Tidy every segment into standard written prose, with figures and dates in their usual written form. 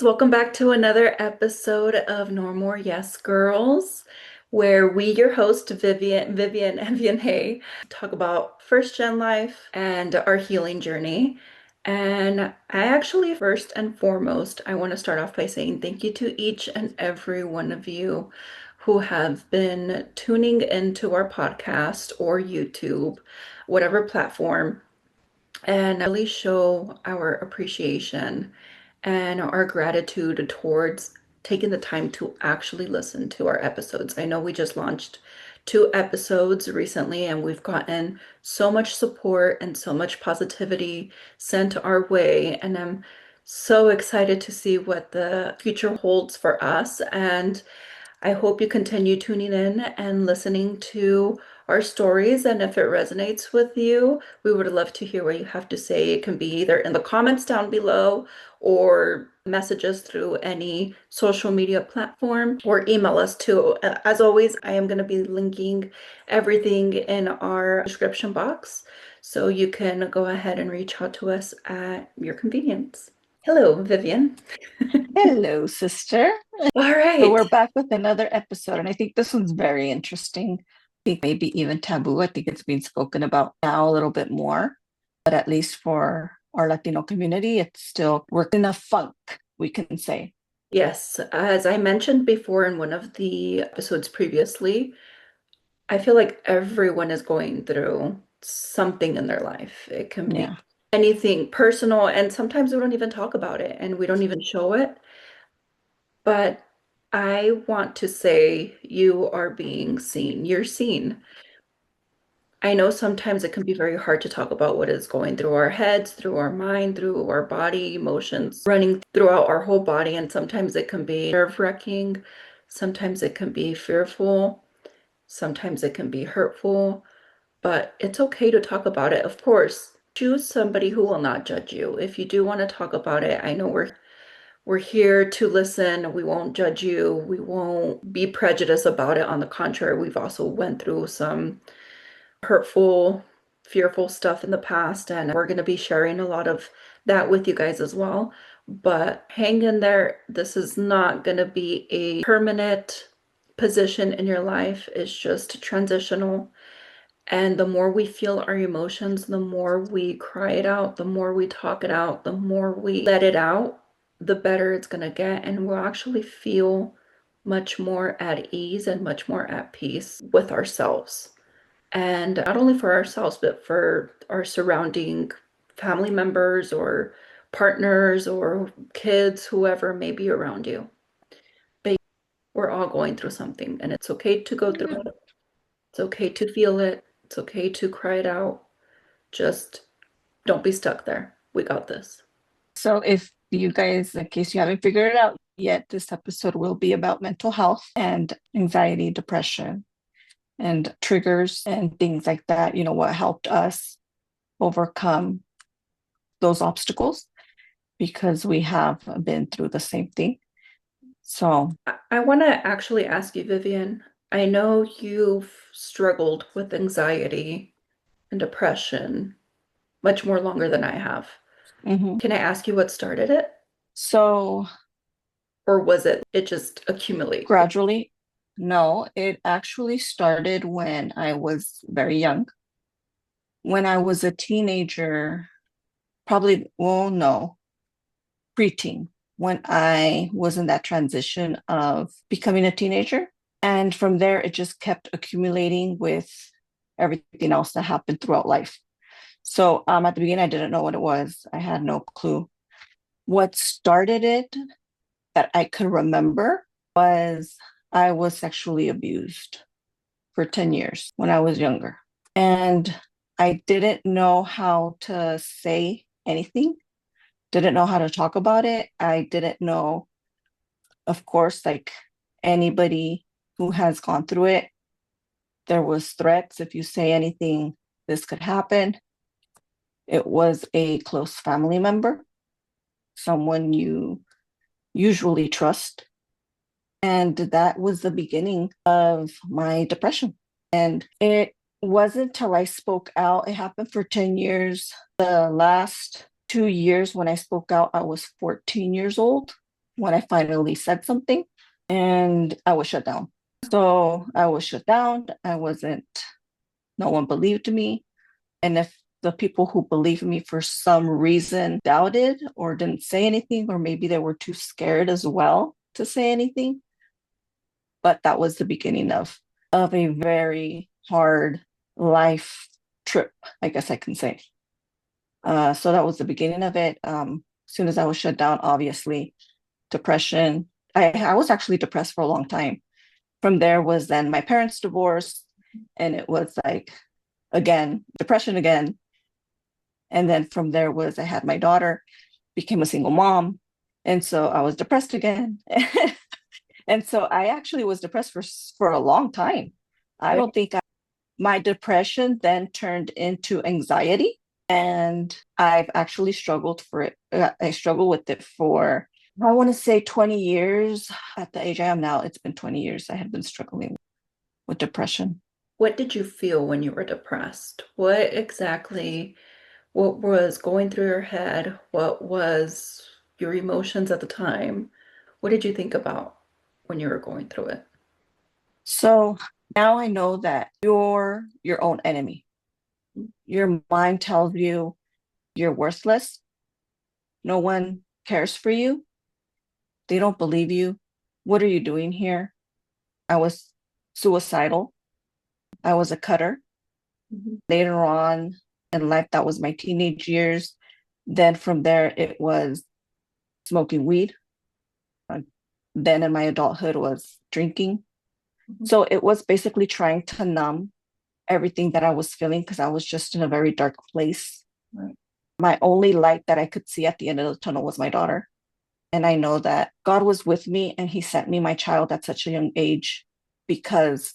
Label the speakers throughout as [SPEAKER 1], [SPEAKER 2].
[SPEAKER 1] welcome back to another episode of No More Yes Girls, where we, your host, Vivian, and Vianney, talk about first gen life and our healing journey. And I actually, first and foremost, I want to start off by saying thank you to each and every one of you who have been tuning into our podcast or YouTube, whatever platform, and really show our appreciation and our gratitude towards taking the time to actually listen to our episodes. I know we just launched 2 episodes recently, and we've gotten so much support and so much positivity sent our way. And I'm so excited to see what the future holds for us. And I hope you continue tuning in and listening to our stories. And if it resonates with you, we would love to hear what you have to say. It can be either in the comments down below or messages through any social media platform or email us too. As always, I am going to be linking everything in our description box so you can go ahead and reach out to us at your convenience. Hello, Vivian.
[SPEAKER 2] Hello, sister.
[SPEAKER 1] All
[SPEAKER 2] So
[SPEAKER 1] right.
[SPEAKER 2] we're back with another episode, and I think this one's very interesting. I think maybe even taboo. I think it's being spoken about now a little bit more, but at least for our Latino community, it's still we're in a funk, we can say.
[SPEAKER 1] Yes, as I mentioned before in one of the episodes previously, I feel like everyone is going through something in their life. It can be
[SPEAKER 2] Yeah.
[SPEAKER 1] anything personal, and sometimes we don't even talk about it and we don't even show it. But I want to say you are being seen. You're seen. I know sometimes it can be very hard to talk about what is going through our heads, through our mind, through our body, emotions running throughout our whole body. And sometimes it can be nerve-wracking. Sometimes it can be fearful. Sometimes it can be hurtful. But it's okay to talk about it. Of course, choose somebody who will not judge you. If you do want to talk about it, I know we're here to listen. We won't judge you. We won't be prejudiced about it. On the contrary, we've also went through some hurtful, fearful stuff in the past, and we're going to be sharing a lot of that with you guys as well. But hang in there. This is not going to be a permanent position in your life, it's just transitional. And the more we feel our emotions, the more we cry it out, the more we talk it out, the more we let it out, the better it's going to get. And we'll actually feel much more at ease and much more at peace with ourselves. And not only for ourselves, but for our surrounding family members or partners or kids, whoever may be around you. But we're all going through something, and it's okay to go through it. It's okay to feel it. It's okay to cry it out. Just don't be stuck there. We got this.
[SPEAKER 2] So if you guys, in case you haven't figured it out yet, this episode will be about mental health and anxiety, depression, and triggers and things like that. What helped us overcome those obstacles because we have been through the same thing. So,
[SPEAKER 1] I want to actually ask you, Vivian. I know you've struggled with anxiety and depression much more longer than I have.
[SPEAKER 2] mhm.
[SPEAKER 1] Can I ask you what started it?
[SPEAKER 2] So
[SPEAKER 1] Or was it just accumulate?
[SPEAKER 2] gradually, no, it actually started when I was very young. When I was a teenager, probably, well, no, preteen, when I was in that transition of becoming a teenager. And from there, it just kept accumulating with everything else that happened throughout life. So at the beginning, I didn't know what it was. I had no clue. What started it that I could remember was I was sexually abused for 10 years when I was younger. And I didn't know how to say anything, didn't know how to talk about it. I didn't know, of course, like anybody who has gone through it, there was threats. If you say anything, this could happen. It was a close family member, someone you usually trust. And that was the beginning of my depression. And it wasn't until I spoke out, it happened for 10 years. The last 2 years when I spoke out, I was 14 years old. when I finally said something, and I was shut down. So I was shut down. I wasn't, no one believed me. And if the people who believed me for some reason doubted or didn't say anything, or maybe they were too scared as well to say anything, but that was the beginning of a very hard life trip, I guess I can say. So that was the beginning of it. As soon as I was shut down, obviously, depression. I was actually depressed for a long time. From there was then my parents' divorce, and it was like again, depression again. And then from there was I had my daughter, became a single mom. And so I was depressed again. And so I actually was depressed for a long time. I don't think my depression then turned into anxiety, and I've actually struggled for it. I struggled with it for, I want to say 20 years. At the age I am now, it's been 20 years I have been struggling with depression.
[SPEAKER 1] What did you feel when you were depressed? What was going through your head? What was your emotions at the time? What did you think about when you were going through it?
[SPEAKER 2] So now I know that you're your own enemy. Your mind tells you you're worthless. No one cares for you. They don't believe you. What are you doing here? I was suicidal. I was a cutter.
[SPEAKER 1] Mhm.
[SPEAKER 2] Later on in life, that was my teenage years. Then from there, it was smoking weed. Uh, Then in my adulthood was drinking.
[SPEAKER 1] Mhm.
[SPEAKER 2] So it was basically trying to numb everything that I was feeling because I was just in a very dark place.
[SPEAKER 1] Right.
[SPEAKER 2] My only light that I could see at the end of the tunnel was my daughter. And I know that God was with me and He sent me my child at such a young age because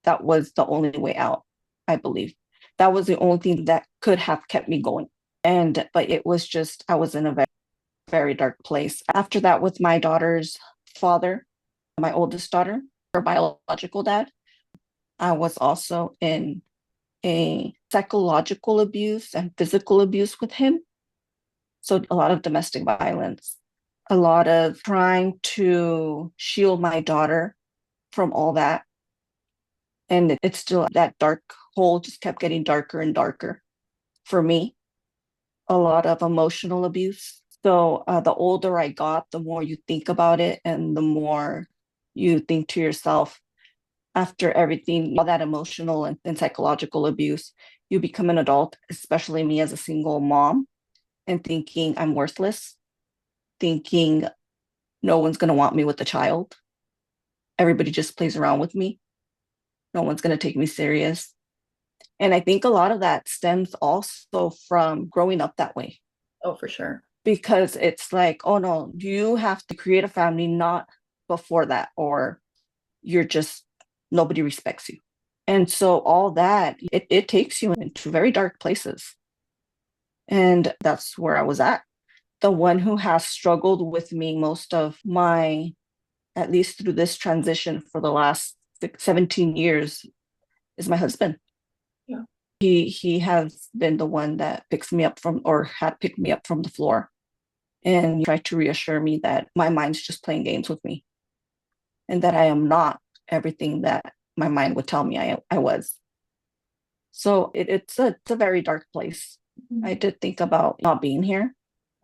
[SPEAKER 2] that was the only way out, I believe. That was the only thing that could have kept me going. But it was just, I was in a very, very dark place. After that, with my daughter's father, my oldest daughter, her biological dad, I was also in a psychological abuse and physical abuse with him. So a lot of domestic violence, a lot of trying to shield my daughter from all that. And it's still that dark hole just kept getting darker and darker for me. A lot of emotional abuse. So the older I got, the more you think about it and the more you think to yourself, after everything, all that emotional and psychological abuse, you become an adult, especially me as a single mom, and thinking I'm worthless, thinking no one's going to want me with a child. Everybody just plays around with me. No one's going to take me serious. And I think a lot of that stems also from growing up that way
[SPEAKER 1] Oh, for sure.
[SPEAKER 2] because it's like, oh no, you have to create a family, not before that, or you're just, nobody respects you. And so all that, it takes you into very dark places. And that's where I was at. The one who has struggled with me most of my, at least through this transition for the last 17 years, is my husband.
[SPEAKER 1] Yeah.
[SPEAKER 2] He has been the one that picks me up from, or had picked me up from the floor and tried to reassure me that my mind's just playing games with me and that I am not everything that my mind would tell me I was. So it's a very dark place.
[SPEAKER 1] Mhm.
[SPEAKER 2] I did think about not being here.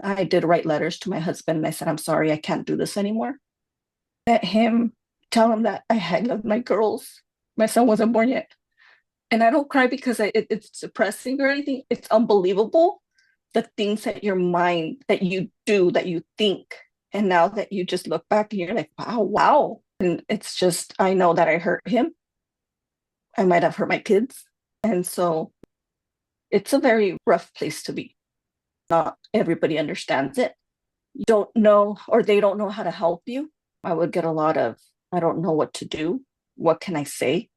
[SPEAKER 2] I did write letters to my husband and I said, I'm sorry, I can't do this anymore. Let him tell him that I love my girls. My son wasn't born yet. And I don't cry because it's depressing or anything. It's unbelievable the things that your mind, that you do, that you think. And now that you just look back and you're like, wow, wow. And it's just, I know that I hurt him. I might have hurt my kids. And so it's a very rough place to be. Not everybody understands it. You don't know, or they don't know how to help you. I would get a lot of, I don't know what to do. What can I say?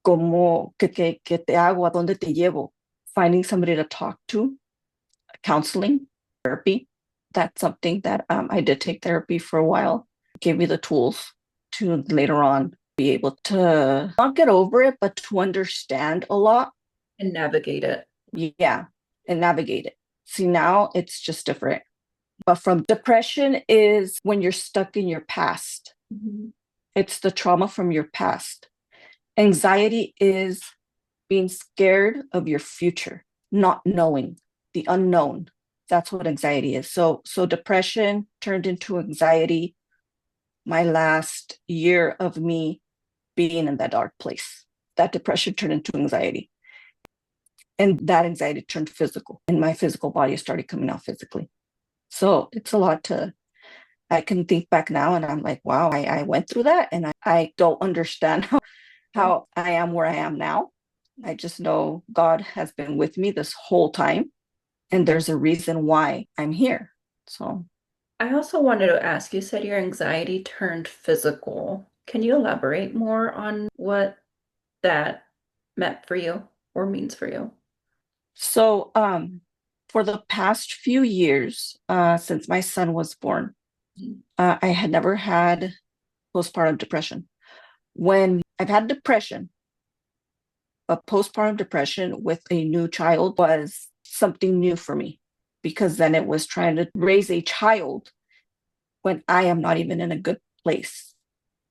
[SPEAKER 2] ¿Cómo, qué te hago? ¿A dónde te llevo? Finding somebody to talk to, counseling, therapy. That's something that I did take therapy for a while. It gave me the tools to later on be able to not get over it, but to understand a lot.
[SPEAKER 1] And navigate it.
[SPEAKER 2] Yeah, and navigate it. See, now it's just different. But from depression is when you're stuck in your past.
[SPEAKER 1] Mhm.
[SPEAKER 2] It's the trauma from your past. Anxiety is being scared of your future, not knowing the unknown. That's what anxiety is. So depression turned into anxiety my last year of me being in that dark place. That depression turned into anxiety. And that anxiety turned physical. And my physical body started coming out physically. So it's a lot to, I can think back now and I'm like, wow, I went through that and I don't understand
[SPEAKER 1] Yeah.
[SPEAKER 2] how I am where I am now. I just know God has been with me this whole time and there's a reason why I'm here. So,
[SPEAKER 1] I also wanted to ask, you said your anxiety turned physical. Can you elaborate more on what that meant for you or means for you?
[SPEAKER 2] so for the past few years, since my son was born,
[SPEAKER 1] Mhm.
[SPEAKER 2] I had never had postpartum depression. When I've had depression, but postpartum depression with a new child was something new for me because then it was trying to raise a child when I am not even in a good place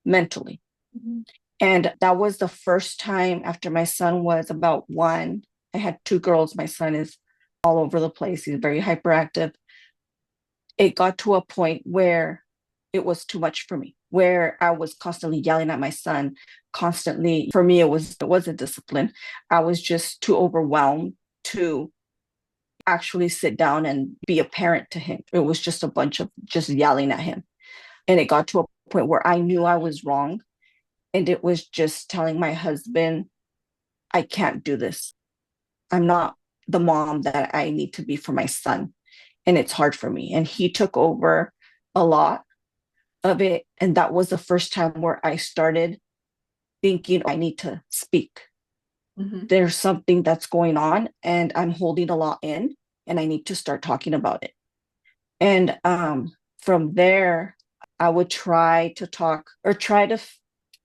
[SPEAKER 2] mentally.
[SPEAKER 1] Mhm.
[SPEAKER 2] And that was the first time after my son was about one. I had two girls. My son is all over the place. He's very hyperactive. It got to a point where it was too much for me, where I was constantly yelling at my son, constantly. For me, it wasn't discipline. I was just too overwhelmed to actually sit down and be a parent to him. It was just a bunch of just yelling at him. And it got to a point where I knew I was wrong. And it was just telling my husband, I can't do this. I'm not the mom that I need to be for my son. And it's hard for me. And he took over a lot of it. And that was the first time where I started thinking, I need to speak.
[SPEAKER 1] Mhm.
[SPEAKER 2] There's something that's going on, and I'm holding a lot in, and I need to start talking about it. And from there, I would try to talk or try to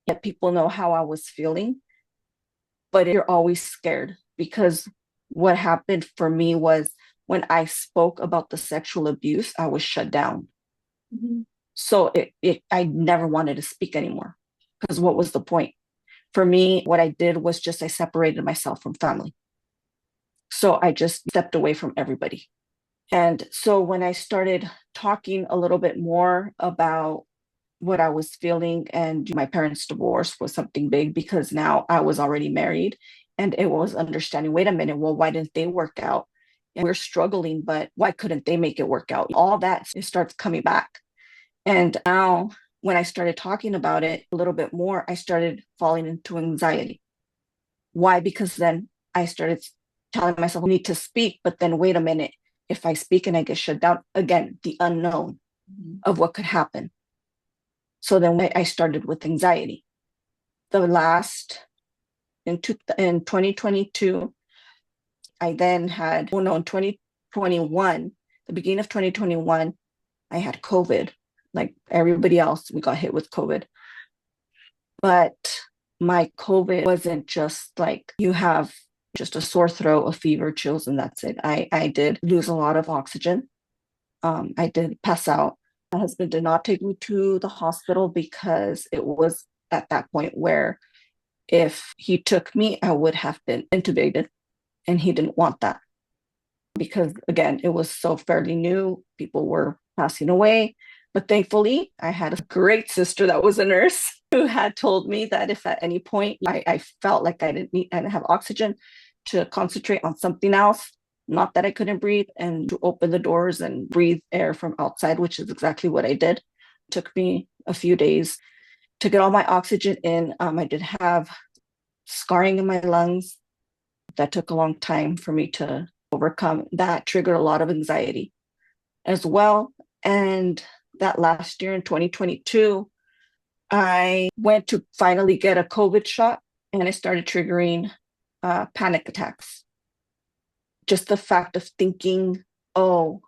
[SPEAKER 2] let people know how I was feeling, but you're always scared because what happened for me was when I spoke about the sexual abuse, I was shut down.
[SPEAKER 1] Mhm.
[SPEAKER 2] So I never wanted to speak anymore because what was the point? For me, what I did was just I separated myself from family. So I just stepped away from everybody. And so when I started talking a little bit more about what I was feeling, and my parents' divorce was something big because now I was already married and it was understanding, wait a minute, well, why didn't they work out? And we're struggling, but why couldn't they make it work out? All that it starts coming back. And now when I started talking about it a little bit more, I started falling into anxiety. Why? Because then I started telling myself I need to speak, but then wait a minute. If I speak and I get shut down, again, the unknown
[SPEAKER 1] Mhm.
[SPEAKER 2] of what could happen. So then I started with anxiety. The last in 2022, I then had, oh no, in 2021, the beginning of 2021, I had COVID. Like everybody else, we got hit with COVID. But my COVID wasn't just like you have just a sore throat, a fever, chills, and that's it. I did lose a lot of oxygen. I did pass out. My husband did not take me to the hospital because it was at that point where if he took me, I would have been intubated, and he didn't want that because, again, it was so fairly new. People were passing away. But thankfully, I had a great sister that was a nurse who had told me that if at any point I felt like I didn't have oxygen, to concentrate on something else, not that I couldn't breathe, and to open the doors and breathe air from outside, which is exactly what I did. It took me a few days to get all my oxygen in. I did have scarring in my lungs. That took a long time for me to overcome. That triggered a lot of anxiety as well. And that last year in 2022, I went to finally get a COVID shot and I started triggering panic attacks. Just the fact of thinking, oh,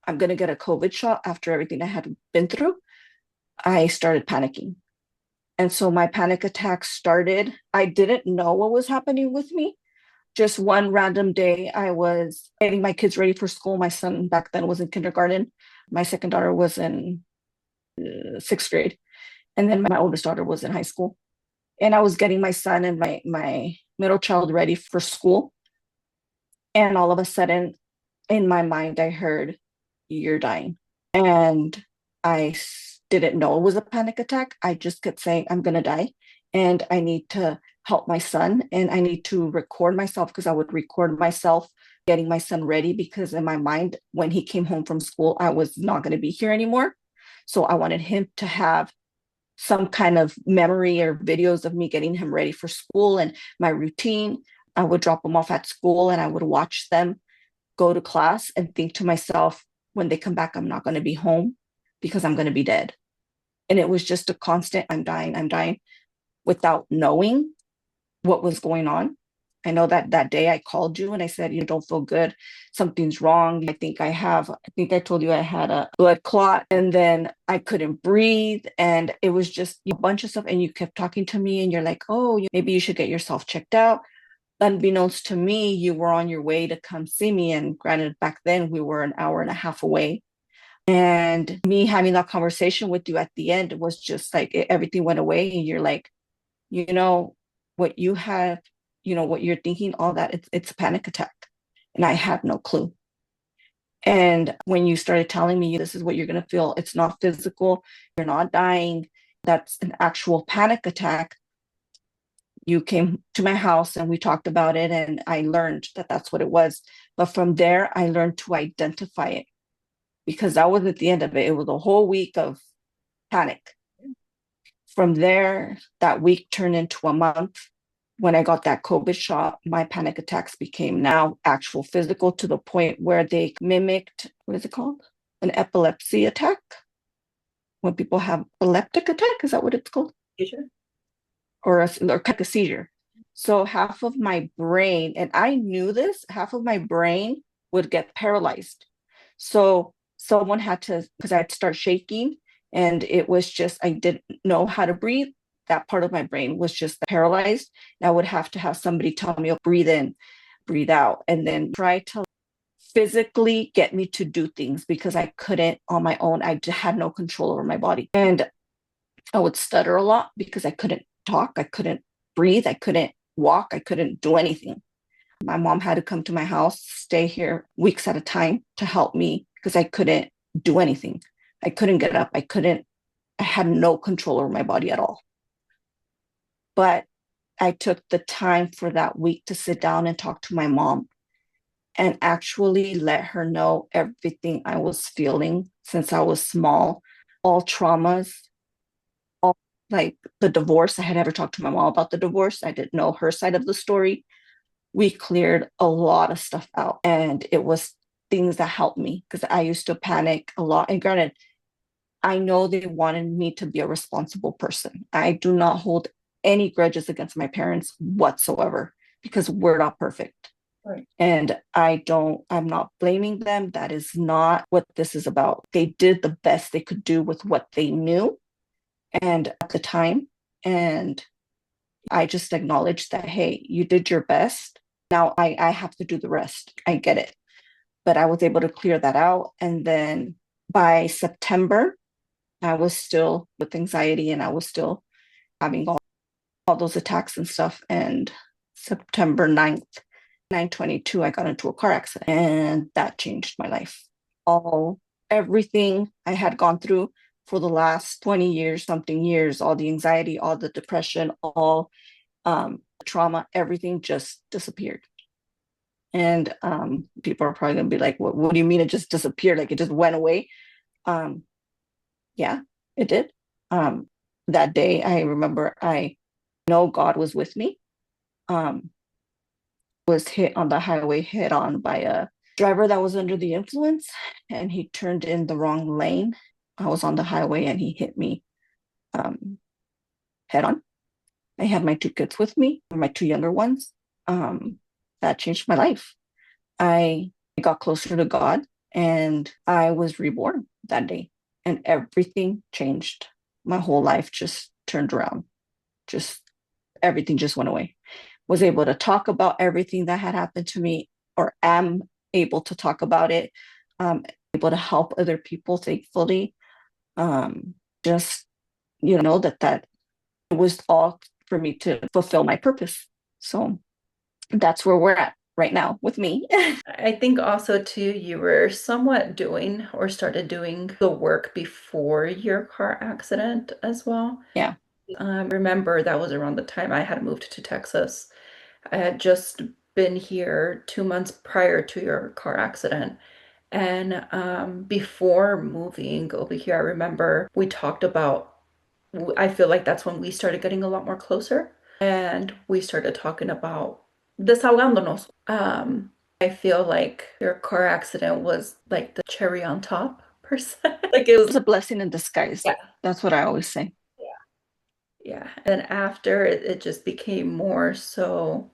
[SPEAKER 2] I'm going to get a COVID shot after everything I had been through, I started panicking. And so my panic attacks started. I didn't know what was happening with me. Just one random day, I was getting my kids ready for school. My son back then was in kindergarten. My second daughter was in sixth grade, and then my oldest daughter was in high school. And I was getting my son and my middle child ready for school. And all of a sudden, in my mind, I heard, "You're dying." And didn't know it was a panic attack. I just kept saying, "I'm going to die. And I need to help my son. And I need to record myself," because I would record myself getting my son ready. Because in my mind, when he came home from school, I was not going to be here anymore. So I wanted him to have some kind of memory or videos of me getting him ready for school and my routine. I would drop them off at school and I would watch them go to class and think to myself, when they come back, I'm not going to be home because I'm going to be dead. And it was just a constant, I'm dying, without knowing what was going on. I know that that day I called you and I said, "You don't feel good. Something's wrong. I think I told you I had a blood clot, and then I couldn't breathe." And it was just a bunch of stuff. And you kept talking to me and you're like, "Oh, maybe you should get yourself checked out." Unbeknownst to me, you were on your way to come see me. And granted, back then we were an hour and a half away. And me having that conversation with you at the end was just like everything went away. And you're like, you know, what you have, what you're thinking, all that, it's a panic attack. And I had no clue. And when you started telling me this is what you're going to feel, it's not physical, you're not dying, that's an actual panic attack. You came to my house and we talked about it, and I learned that that's what it was. But from there, I learned to identify it, because that wasn't the end of it. It was a whole week of panic. From there, that week turned into a month. When I got that COVID shot, my panic attacks became now actual physical, to the point where they mimicked, what is it called? An epilepsy attack. When people have epileptic attack, is that what it's called?
[SPEAKER 1] Seizure?
[SPEAKER 2] Or like a seizure. So half of my brain, and I knew this, half of my brain would get paralyzed. So someone had to, because I'd start shaking, and it was just, I didn't know how to breathe. That part of my brain was just paralyzed. And I would have to have somebody tell me, "Oh, breathe in, breathe out," and then try to physically get me to do things, because I couldn't on my own. I had no control over my body. And I would stutter a lot because I couldn't talk, I couldn't breathe, I couldn't walk, I couldn't do anything. My mom had to come to my house, stay here weeks at a time to help me, because I couldn't do anything. I couldn't get up. I had no control over my body at all. But I took the time for that week to sit down and talk to my mom and actually let her know everything I was feeling since I was small, all traumas, all, like the divorce. I had never talked to my mom about the divorce. I didn't know her side of the story. We cleared a lot of stuff out, and it was things that helped me, because I used to panic a lot. And granted, I know they wanted me to be a responsible person. I do not hold any grudges against my parents whatsoever, because we're not perfect.
[SPEAKER 1] Right.
[SPEAKER 2] And I'm not blaming them. That is not what this is about. They did the best they could do with what they knew and at the time. And I just acknowledged that, hey, you did your best. Now I have to do the rest. I get it. But I was able to clear that out. And then by September, I was still with anxiety, and I was still having all those attacks and stuff. And September 9th, 9/22, I got into a car accident, and that changed my life. All Everything I had gone through for the last 20 years, something years, all the anxiety, all the depression, all trauma, everything just disappeared. And people are probably going to be like, what do you mean it just disappeared? Like it just went away? Um, yeah, it did. Um, that day, I remember I know God was with me. Um, was hit on the highway head on by a driver that was under the influence, and he turned in the wrong lane. I was on the highway and he hit me um, head on. I had my two kids with me, my two younger ones. Um, that changed my life. I got closer to God, and I was reborn that day, and everything changed. My whole life just turned around. Just everything just went away. Was able to talk about everything that had happened to me, or am able to talk about it. able to help other people, thankfully. Um, just, know that it was all for me to fulfill my purpose. So that's where we're at right now with me.
[SPEAKER 1] I think also too, you were somewhat doing or started doing the work before your car accident as well.
[SPEAKER 2] Yeah.
[SPEAKER 1] Remember that was around the time I had moved to Texas. I had just been here 2 months prior to your car accident. And before moving over here, I remember we talked about, I feel like that's when we started getting a lot more closer. And we started talking about desahogándonos. I feel like your car accident was like the cherry on top, per se. Like it was,
[SPEAKER 2] It's a blessing in disguise.
[SPEAKER 1] yeah,
[SPEAKER 2] That's what I always say.
[SPEAKER 1] yeah. And after it just became more so,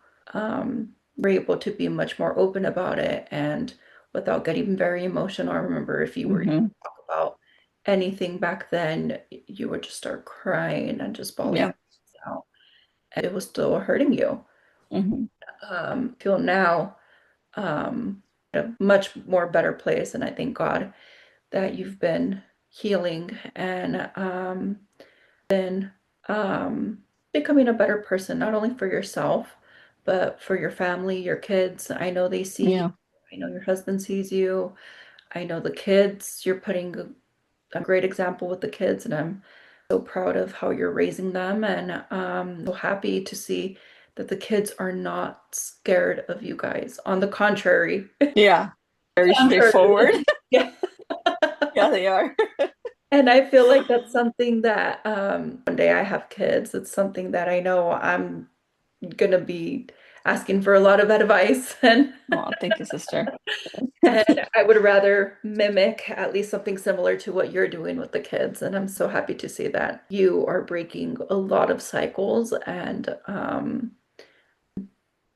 [SPEAKER 1] we're able to be much more open about it and without getting very emotional. I remember if you were to
[SPEAKER 2] Hmm.
[SPEAKER 1] talk about anything back then, you would just start crying and just bawling
[SPEAKER 2] Yeah.
[SPEAKER 1] your eyes out. And it was still hurting you.
[SPEAKER 2] Hmm.
[SPEAKER 1] Feel now a much more better place, and I thank God that you've been healing and been becoming a better person, not only for yourself, but for your family, your kids. I know they see you.
[SPEAKER 2] Yeah.
[SPEAKER 1] I know your husband sees you. I know the kids, you're putting a great example with the kids, and I'm so proud of how you're raising them. And so happy to see that the kids are not scared of you guys. On the contrary,
[SPEAKER 2] Yeah. Very straightforward.
[SPEAKER 1] contrary. Yeah.
[SPEAKER 2] Yeah, they are.
[SPEAKER 1] And I feel like that's something that one day I have kids. It's something that I know I'm gonna be asking for a lot of advice
[SPEAKER 2] Oh, thank you, sister.
[SPEAKER 1] and I would rather mimic at least something similar to what you're doing with the kids. And I'm so happy to see that you are breaking a lot of cycles and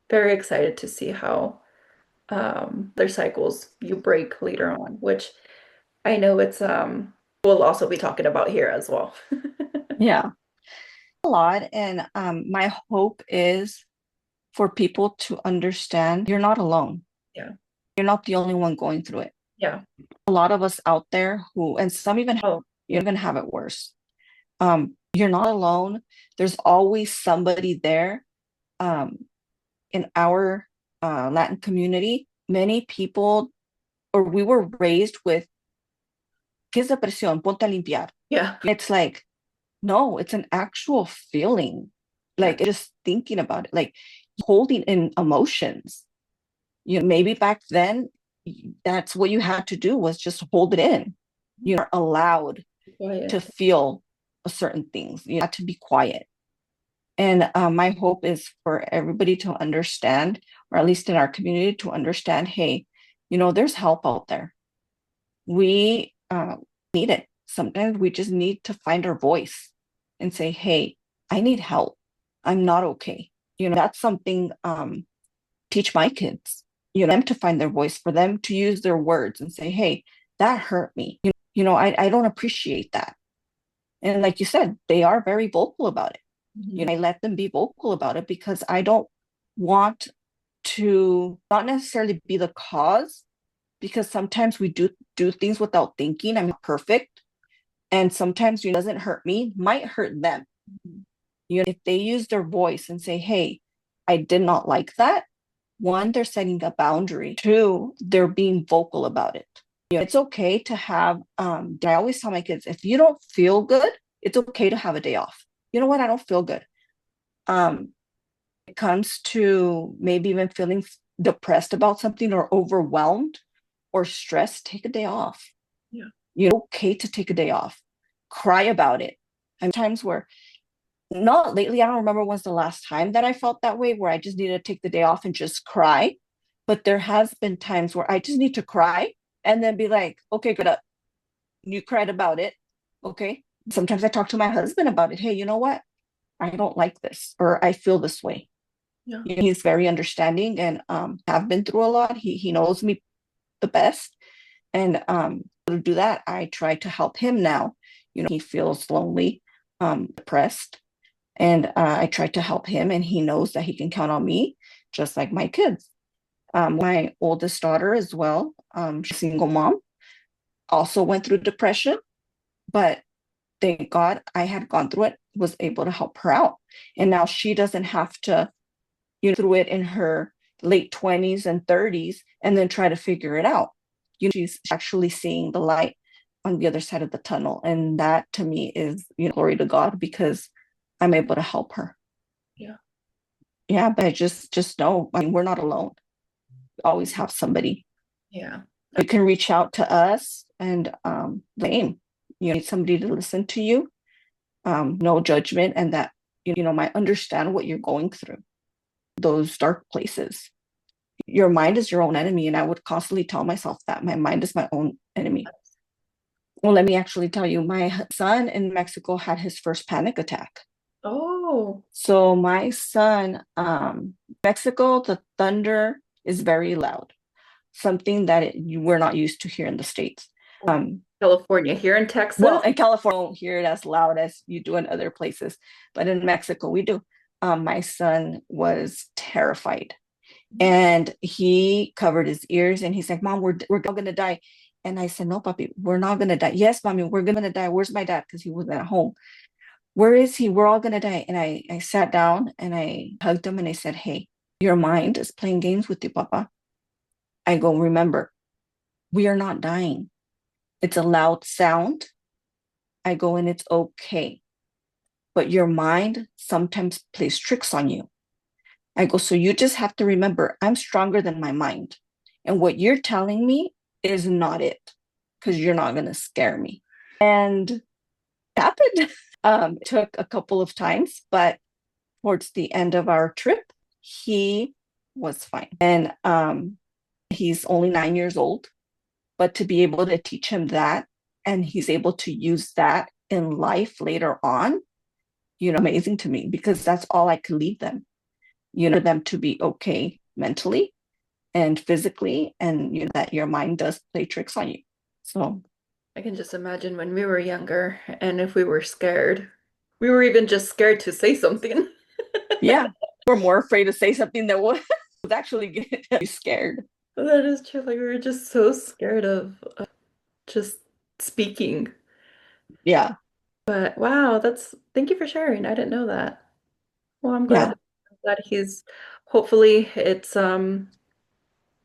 [SPEAKER 1] very excited to see how their cycles you break later on, which I know it's we'll also be talking about here as well.
[SPEAKER 2] Yeah. A lot. And my hope is for people to understand you're not alone.
[SPEAKER 1] Yeah.
[SPEAKER 2] You're not the only one going through it.
[SPEAKER 1] Yeah.
[SPEAKER 2] A lot of us out there who, and some
[SPEAKER 1] Oh,
[SPEAKER 2] even have it worse. You're not alone. There's always somebody there. Um, in our Latin community, many people, or we were raised with, ¿qué es depresión? Ponte a limpiar.
[SPEAKER 1] yeah.
[SPEAKER 2] It's like, no, it's an actual feeling.
[SPEAKER 1] Yeah.
[SPEAKER 2] Like just thinking about it, like holding in emotions. Maybe back then that's what you had to do was just hold it in. You're allowed to
[SPEAKER 1] Quiet.
[SPEAKER 2] feel certain things. You had to be quiet. And my hope is for everybody to understand, or at least in our community, to understand, hey, there's help out there. We need it. Sometimes we just need to find our voice and say, hey, I need help. I'm not okay. That's something teach my kids, them to find their voice, for them to use their words and say, hey, that hurt me. I don't appreciate that. And like you said, they are very vocal about it.
[SPEAKER 1] Mhm.
[SPEAKER 2] I let them be vocal about it because I don't want to not necessarily be the cause, because sometimes we do things without thinking. I'm not perfect. And sometimes it doesn't hurt me, might hurt them. If they use their voice and say, hey, I did not like that, one, they're setting a boundary. Two, they're being vocal about it. It's okay to have, I always tell my kids, if you don't feel good, it's okay to have a day off. You know what? I don't feel good. Um, it comes to maybe even feeling depressed about something or overwhelmed or stressed, take a day off.
[SPEAKER 1] Yeah.
[SPEAKER 2] You're okay to take a day off. Cry about it. I'm times where not lately, I don't remember when's the last time that I felt that way, where I just needed to take the day off and just cry. But there has been times where I just need to cry and then be like, okay, good up. You cried about it. Okay. Sometimes I talk to my husband about it. Hey, you know what? I don't like this, or I feel this way.
[SPEAKER 1] Yeah.
[SPEAKER 2] He's very understanding and have been through a lot. He knows me the best. And to do that, I try to help him now. He feels lonely, depressed, and I try to help him, and he knows that he can count on me, just like my kids. My oldest daughter as well, she's a single mom. also went through depression, but thank God I had gone through it, was able to help her out. And now she doesn't have to, through it in her late 20s and 30s and then try to figure it out. She's actually seeing the light on the other side of the tunnel. And that to me is, glory to God, because I'm able to help her.
[SPEAKER 1] Yeah.
[SPEAKER 2] Yeah, but I just know, I mean, we're not alone. We always have somebody.
[SPEAKER 1] Yeah.
[SPEAKER 2] You can reach out to us and blame. You need somebody to listen to you, no judgment, and that might understand what you're going through, those dark places. Your mind is your own enemy, and I would constantly tell myself that my mind is my own enemy. Well, let me actually tell you, my son in Mexico had his first panic attack.
[SPEAKER 1] Oh,
[SPEAKER 2] So my son, Mexico, the thunder is very loud, something that we're not used to here in the States.
[SPEAKER 1] California. Here in
[SPEAKER 2] Well,
[SPEAKER 1] Texas?
[SPEAKER 2] in California, we don't hear it as loud as you do in other places, but in Mexico, we do. My son was terrified, and he covered his ears, and he's like, "Mom, we're all gonna die." And I said, "No, papi, we're not gonna die." "Yes, mommy, we're gonna die. Where's my dad?" Because he wasn't at home. "Where is he? We're all gonna die." And I sat down and I hugged him and I said, "Hey, your mind is playing games with you, papa." I go, "Remember, we are not dying. It's a loud sound." I go, "And it's okay. But your mind sometimes plays tricks on you." I go, "So you just have to remember, I'm stronger than my mind. And what you're telling me is not it, because you're not going to scare me." And it happened. It took a couple of times, but towards the end of our trip, he was fine. And he's only 9 years old, but to be able to teach him that, and he's able to use that in life later on, amazing to me, because that's all I could leave them, for them to be okay mentally and physically, and that your mind does play tricks on you. So
[SPEAKER 1] I can just imagine when we were younger and if we were scared. We were even just scared to say something.
[SPEAKER 2] yeah, we're more afraid to say something that was actually get you scared.
[SPEAKER 1] That is true. Like we were just so scared of just speaking.
[SPEAKER 2] Yeah,
[SPEAKER 1] But wow, thank you for sharing. I didn't know that. Well, I'm glad
[SPEAKER 2] yeah,
[SPEAKER 1] I'm glad he's hopefully it's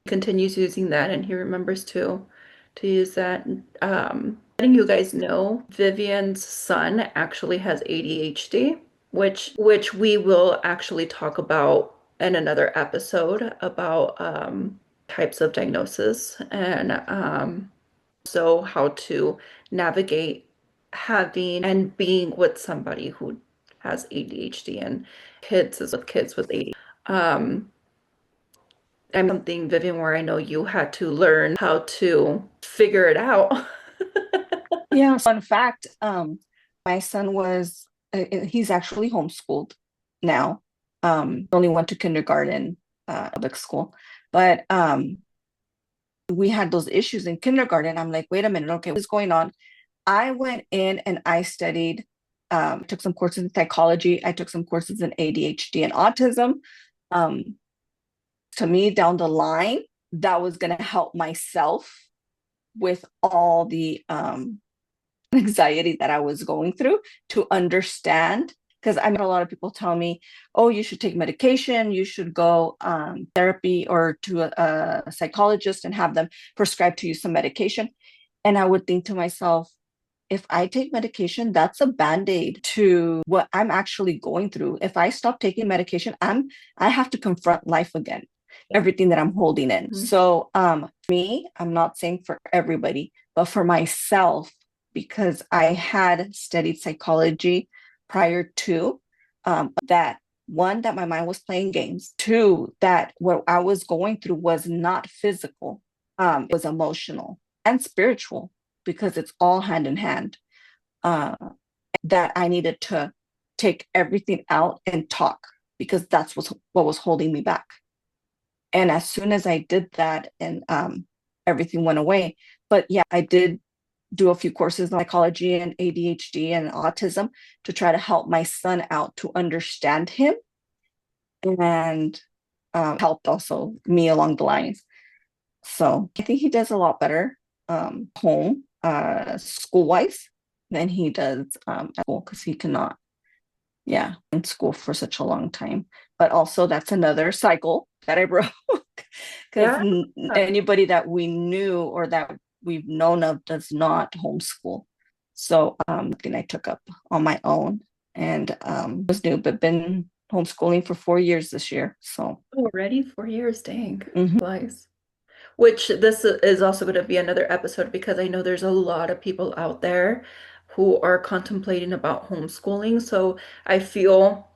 [SPEAKER 1] continues using that and he remembers to use that. Letting you guys know, Vivian's son actually has ADHD, which we will actually talk about in another episode about types of diagnosis and so how to navigate having and being with somebody who has ADHD and kids with ADHD. Um, I'm something, Vivian, where I know you had to learn how to figure it out.
[SPEAKER 2] yeah. Fun fact: my son was he's actually homeschooled now. Only went to kindergarten, public school, but we had those issues in kindergarten. I'm like, wait a minute, okay, what's going on? I went in and I studied, took some courses in psychology. I took some courses in ADHD and autism. Um, to me, down the line, that was going to help myself with all the anxiety that I was going through, to understand. Because I met a lot of people tell me, "Oh, you should take medication, you should go therapy or to a psychologist and have them prescribe to you some medication." And I would think to myself, if I take medication, that's a band-aid to what I'm actually going through. If I stop taking medication, I have to confront life again,
[SPEAKER 1] Yeah.
[SPEAKER 2] everything that I'm holding in.
[SPEAKER 1] Mhm.
[SPEAKER 2] So me, I'm not saying for everybody, but for myself, because I had studied psychology prior to, that one, that my mind was playing games, two, that what I was going through was not physical, it was emotional and spiritual, because it's all hand in hand. Uh, that I needed to take everything out and talk, because that's what was holding me back. And as soon as I did that, and everything went away. But yeah, I did do a few courses in psychology and ADHD and autism to try to help my son out to understand him, and helped also me along the lines. So I think he does a lot better home. school wise than he does at school because he cannot, yeah, in school for such a long time. But also, that's another cycle that I broke because
[SPEAKER 1] Yeah.
[SPEAKER 2] anybody that we knew or that we've known of does not homeschool. So, then I took up on my own and was new, but been homeschooling for 4 years this year. So,
[SPEAKER 1] Already 4 years, dang.
[SPEAKER 2] mhm.
[SPEAKER 1] Flies. Which this is also going to be another episode because I know there's a lot of people out there who are contemplating about homeschooling. So I feel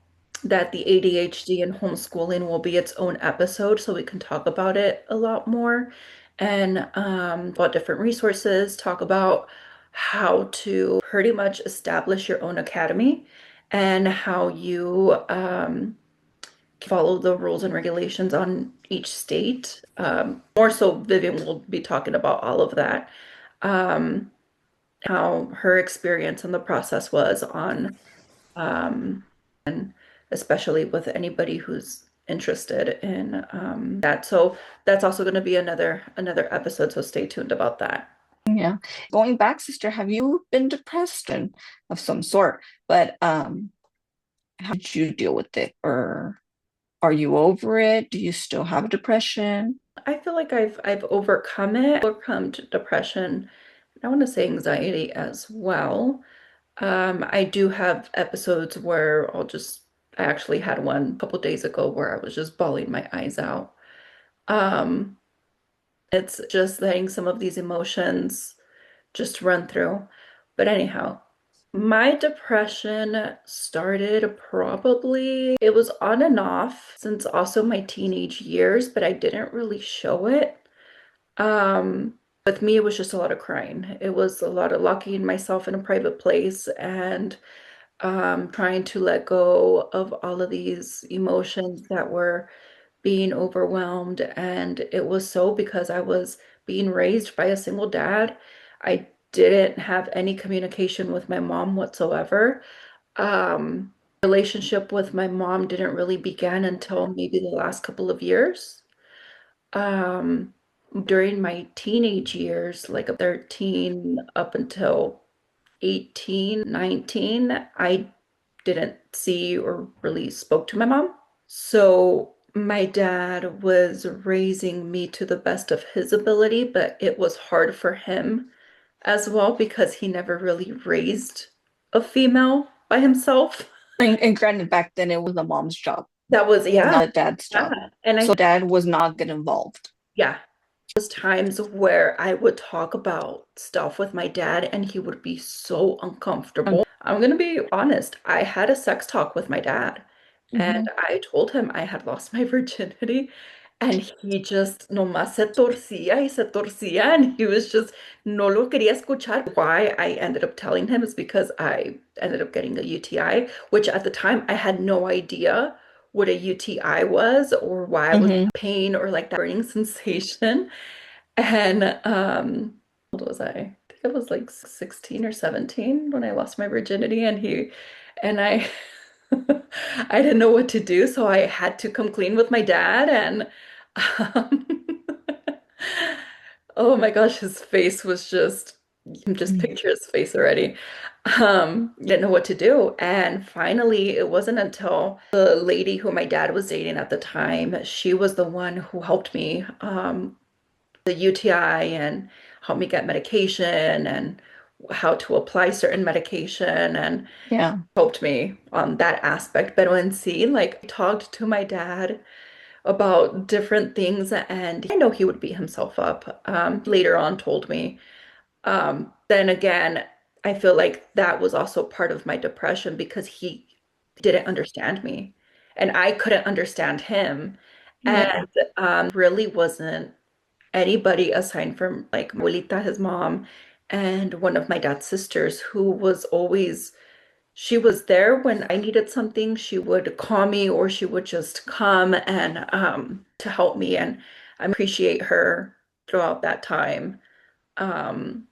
[SPEAKER 1] that the ADHD and homeschooling will be its own episode so we can talk about it a lot more and about different resources, talk about how to pretty much establish your own academy and how you follow the rules and regulations on each state. More so, Vivian will be talking about all of that, how her experience and the process was on, and especially with anybody who's interested in that. So that's also going to be another episode. So stay tuned about that.
[SPEAKER 2] Yeah. Going back, sister, have you been depressed and of some sort? But how did you deal with it? Or are you over it? Do you still have depression?
[SPEAKER 1] I feel like I've overcome it, overcome depression. I want to say anxiety as well. I do have episodes where I actually had one a couple days ago where I was just bawling my eyes out. Um, it's just letting some of these emotions just run through. But anyhow, my depression started probably, it was on and off since also my teenage years, but I didn't really show it. Um, with me, it was just a lot of crying. It was a lot of locking myself in a private place and trying to let go of all of these emotions that were being overwhelmed. And it was so because I was being raised by a single dad. I didn't have any communication with my mom whatsoever. Relationship with my mom didn't really begin until maybe the last couple of years. Um, During my teenage years, like 13 up until 18, 19, I didn't see or really spoke to my mom. So my dad was raising me to the best of his ability, but it was hard for him as well because he never really raised a female by himself.
[SPEAKER 2] And granted, back then it was the mom's job,
[SPEAKER 1] That was, yeah,
[SPEAKER 2] not dad's job.
[SPEAKER 1] yeah. And
[SPEAKER 2] So
[SPEAKER 1] I,
[SPEAKER 2] dad was not get involved.
[SPEAKER 1] yeah, was times where I would talk about stuff with my dad and he would be so uncomfortable. I'm gonna be honest, I had a sex talk with my dad and
[SPEAKER 2] Mhm.
[SPEAKER 1] I told him I had lost my virginity and he just nomás se torcía and he was just no lo quería escuchar. Why I ended up telling him is because I ended up getting a UTI, which at the time I had no idea what a UTI was or why I was in
[SPEAKER 2] Mhm.
[SPEAKER 1] pain or like that burning sensation. And how old was I? I think I was like 16 or 17 when I lost my virginity and I I didn't know what to do, so I had to come clean with my dad and um, oh my gosh, his face was just you can just
[SPEAKER 2] Mhm.
[SPEAKER 1] picture his face already. Didn't know what to do. And finally, it wasn't until the lady who my dad was dating at the time, she was the one who helped me the UTI and helped me get medication and how to apply certain medication and
[SPEAKER 2] Yeah.
[SPEAKER 1] helped me on that aspect. But when see, like I talked to my dad about different things and I know he would beat himself up. Later on told me. Then again, I feel like that was also part of my depression because he didn't understand me and I couldn't understand him.
[SPEAKER 2] Yeah.
[SPEAKER 1] And really wasn't anybody aside from like my abuelita, his mom, and one of my dad's sisters who was always, she was there when I needed something. She would call me or she would just come and to help me. And I appreciate her throughout that time, um,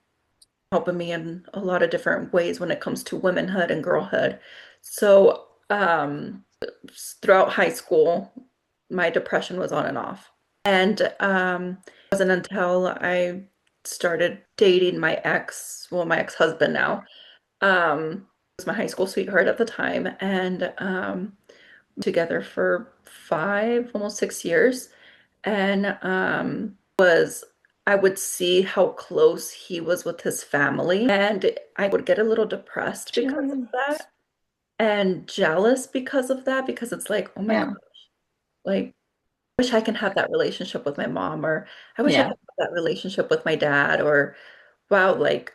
[SPEAKER 1] helping me in a lot of different ways when it comes to womanhood and girlhood. So throughout high school, my depression was on and off. And it wasn't until I started dating my ex, well, my ex-husband now. Was my high school sweetheart at the time, and together for 5, almost 6 years. And was I would see how close he was with his family, and I would get a little depressed because of
[SPEAKER 2] Jealous.
[SPEAKER 1] that and jealous because of that, because it's like, oh my God,
[SPEAKER 2] Yeah.
[SPEAKER 1] like I wish I can have that relationship with my mom, or I wish I could
[SPEAKER 2] Yeah.
[SPEAKER 1] have that relationship with my dad, or wow, like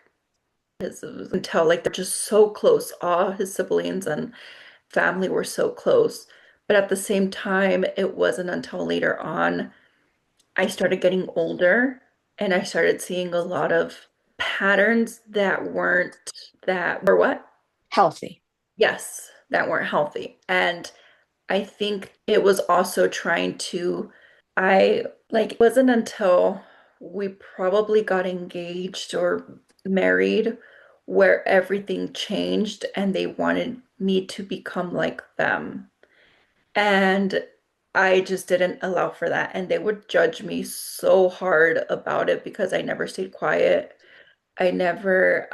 [SPEAKER 1] his until like they're just so close. All his siblings and family were so close. But at the same time, it wasn't until later on I started getting older and I started seeing a lot of patterns that weren't that were what?
[SPEAKER 2] Healthy.
[SPEAKER 1] Yes, that weren't healthy. And I think it was also trying to, I like, it wasn't until we probably got engaged or married where everything changed and they wanted me to become like them. And I just didn't allow for that. And they would judge me so hard about it because I never stayed quiet. I never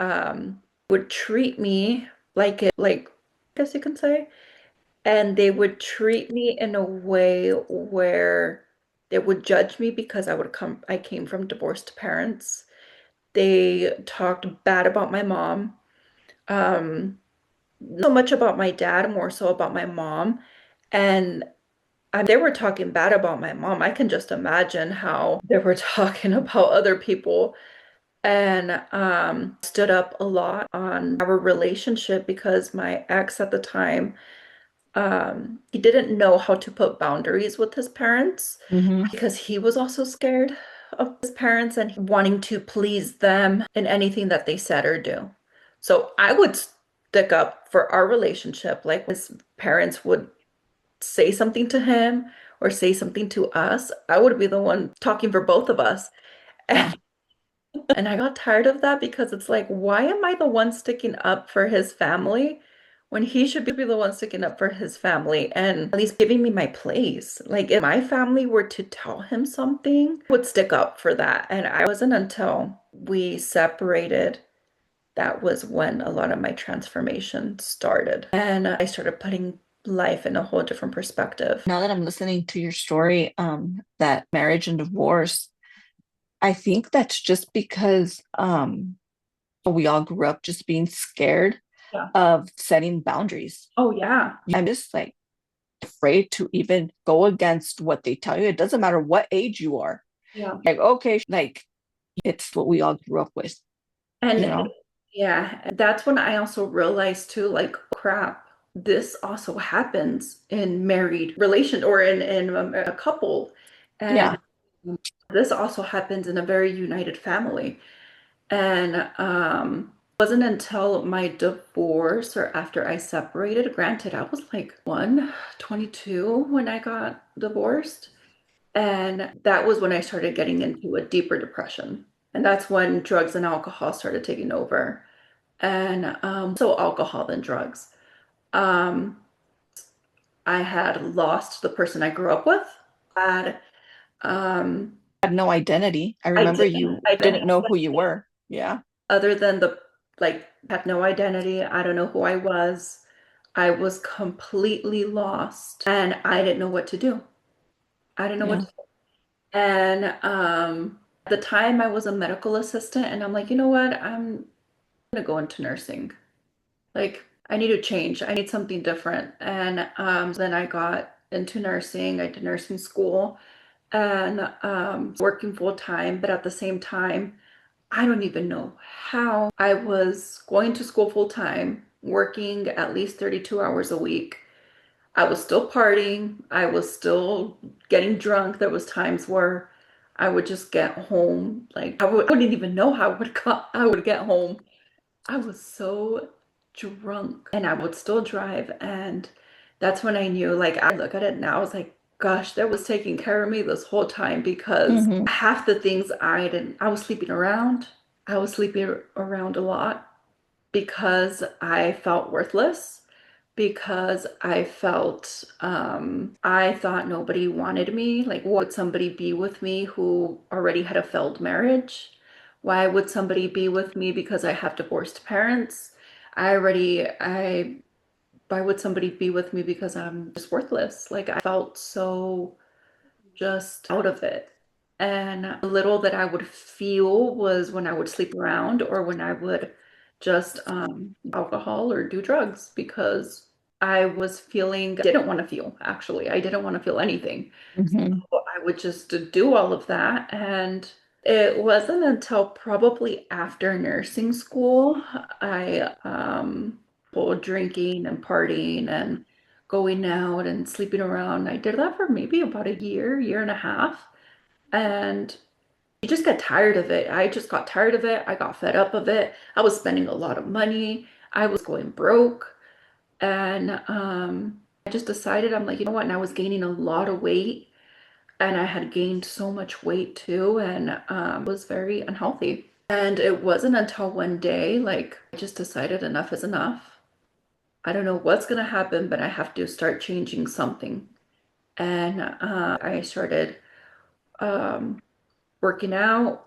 [SPEAKER 1] would treat me like, I guess you can say. And they would treat me in a way where they would judge me because I came from divorced parents. They talked bad about my mom. Not so much about my dad, more so about my mom. And they were talking bad about my mom. I can just imagine how they were talking about other people. And stood up a lot on our relationship because my ex at the time, he didn't know how to put boundaries with his parents
[SPEAKER 2] Hmm.
[SPEAKER 1] because he was also scared of his parents and wanting to please them in anything that they said or do. So I would stick up for our relationship, like his parents would say something to him or say something to us, I would be the one talking for both of us.
[SPEAKER 2] Yeah.
[SPEAKER 1] And I got tired of that because it's like, why am I the one sticking up for his family when he should be the one sticking up for his family and at least giving me my place? Like, if my family were to tell him something, I would stick up for that. And I wasn't until we separated that was when a lot of my transformation started. And I started putting life in a whole different perspective.
[SPEAKER 2] Now that I'm listening to your story, that marriage and divorce, I think that's just because we all grew up just being scared
[SPEAKER 1] Yeah.
[SPEAKER 2] of setting boundaries.
[SPEAKER 1] Oh, yeah.
[SPEAKER 2] I'm just like afraid to even go against what they tell you. It doesn't matter what age you are.
[SPEAKER 1] Yeah.
[SPEAKER 2] Like, okay, like it's what we all grew up with, you
[SPEAKER 1] And
[SPEAKER 2] know?
[SPEAKER 1] yeah, that's when I also realized too, like, crap, this also happens in married relation or in a couple. And
[SPEAKER 2] Yeah.
[SPEAKER 1] this also happens in a very united family. And it wasn't until my divorce or after I separated, granted, I was like 22 when I got divorced. And that was when I started getting into a deeper depression. And that's when drugs and alcohol started taking over. And so alcohol than drugs. Um, I had lost the person I grew up with. Had
[SPEAKER 2] Had no identity. I
[SPEAKER 1] I
[SPEAKER 2] remember
[SPEAKER 1] didn't
[SPEAKER 2] you
[SPEAKER 1] I didn't
[SPEAKER 2] didn't
[SPEAKER 1] have
[SPEAKER 2] know who you were. Yeah.
[SPEAKER 1] other than the like had no identity. I don't know who I was. I was completely lost and I didn't know what to do. I didn't know what
[SPEAKER 2] Yeah.
[SPEAKER 1] to do. And at the time I was a medical assistant and I'm like, you know what? I'm gonna go into nursing. Like, I need to change. I need something different. And then I got into nursing. I did nursing school and working full time. But at the same time, I don't even know how I was going to school full time, working at least 32 hours a week. I was still partying. I was still getting drunk. There was times where I would just get home. Like I wouldn't even know how I would get home. I was so drunk and I would still drive. And that's when I knew, like, I look at it now, I was like, gosh, that was taking care of me this whole time because
[SPEAKER 2] Hmm.
[SPEAKER 1] half the things I was sleeping around. I was sleeping around a lot because I felt worthless, because I thought nobody wanted me. Like, would somebody be with me who already had a failed marriage? Why would somebody be with me because I have divorced parents? I why would somebody be with me because I'm just worthless? Like I felt so just out of it. And the little that I would feel was when I would sleep around or when I would just alcohol or do drugs because I was feeling, didn't want to feel actually. I didn't want to feel anything.
[SPEAKER 2] Hmm.
[SPEAKER 1] I would just do all of that. And it wasn't until probably after nursing school, I well, drinking and partying and going out and sleeping around. I did that for maybe about a year, year and a half. And you just get tired of it. I just got tired of it. I got fed up of it. I was spending a lot of money. I was going broke. And I just decided, I'm like, you know what? And I was gaining a lot of weight and I had gained so much weight too, and was very unhealthy. And it wasn't until one day, like, I just decided enough is enough. I don't know what's gonna happen, but I have to start changing something. And I started um, working out,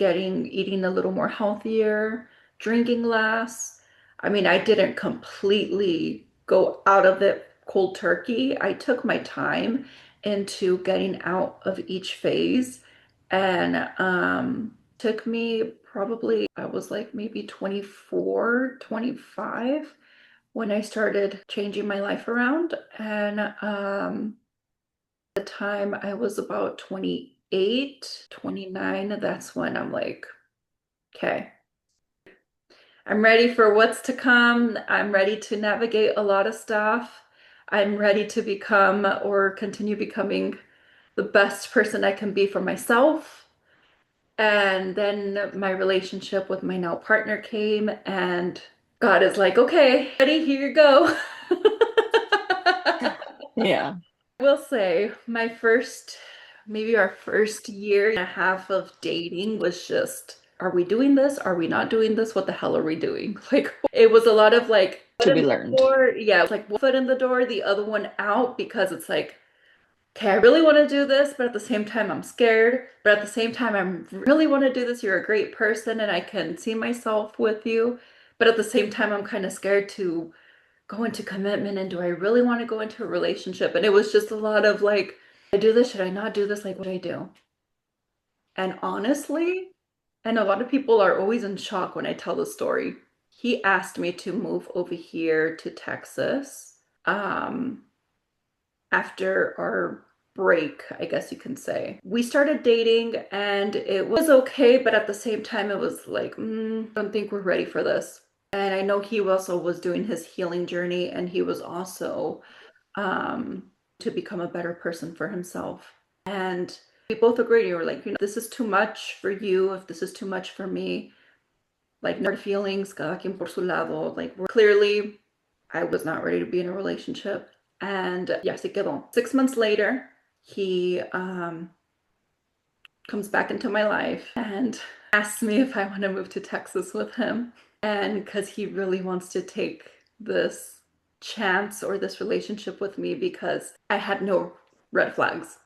[SPEAKER 1] eating a little more healthier, drinking less. I mean, I didn't completely go out of it cold turkey. I took my time into getting out of each phase and took me probably I was like maybe 24, 25 when I started changing my life around and the time I was about 28, 29. That's when I'm like, okay, I'm ready for what's to come. I'm ready to navigate a lot of stuff. I'm ready to become or continue becoming the best person I can be for myself. And then my relationship with my now partner came, and God is like, okay, ready, here you go.
[SPEAKER 2] Yeah,
[SPEAKER 1] Will say my first, maybe our first year and a half of dating was just, are we doing this? Are we not doing this? What the hell are we doing? Like, it was a lot of like, foot
[SPEAKER 2] to
[SPEAKER 1] in
[SPEAKER 2] be
[SPEAKER 1] the
[SPEAKER 2] learned.
[SPEAKER 1] door. Yeah, it's like one foot in the door, the other one out because it's like, okay, I really want to do this, but at the same time, I'm scared. But at the same time, I really want to do this. You're a great person and I can see myself with you. But at the same time, I'm kind of scared to go into commitment and do I really want to go into a relationship? And it was just a lot of like, I do this, should I not do this? Like, what do I do? And honestly, and a lot of people are always in shock when I tell the story. He asked me to move over here to Texas after our break, I guess you can say. We started dating and it was okay, but at the same time, it was like, I don't think we're ready for this. And I know he also was doing his healing journey and he was also um, to become a better person for himself. And we both agreed, you were like, this is too much for you, if this is too much for me, like no hard feelings, cada quien por su lado. Like we're clearly, I was not ready to be in a relationship. And yeah, se quedó. 6 months later, he comes back into my life and asks me if I want to move to Texas with him. And because he really wants to take this chance or this relationship with me because I had no red flags.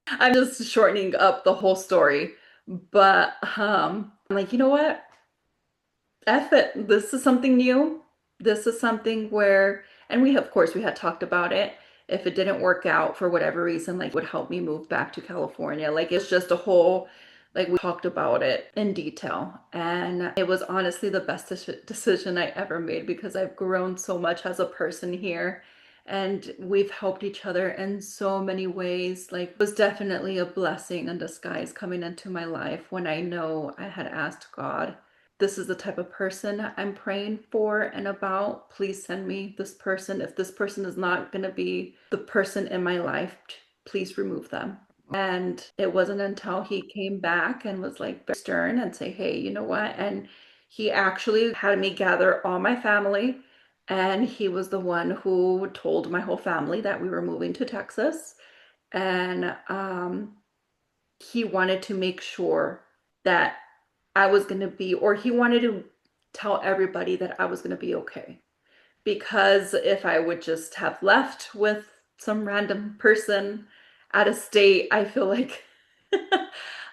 [SPEAKER 1] I'm just shortening up the whole story. But I'm like, you know what? F it. This is something new. This is something where, and we, of course, we had talked about it. If it didn't work out for whatever reason, like would help me move back to California. Like it's just a whole, like we talked about it in detail. And it was honestly the best decision I ever made because I've grown so much as a person here. And we've helped each other in so many ways. Like it was definitely a blessing in disguise coming into my life when I know I had asked God, this is the type of person I'm praying for and about. Please send me this person. If this person is not going to be the person in my life, please remove them. And it wasn't until he came back and was like very stern and say, hey, you know what? And he actually had me gather all my family. And he was the one who told my whole family that we were moving to Texas. And he wanted to make sure that I was going to be, or he wanted to tell everybody that I was going to be okay. Because if I would just have left with some random person out of state, I feel like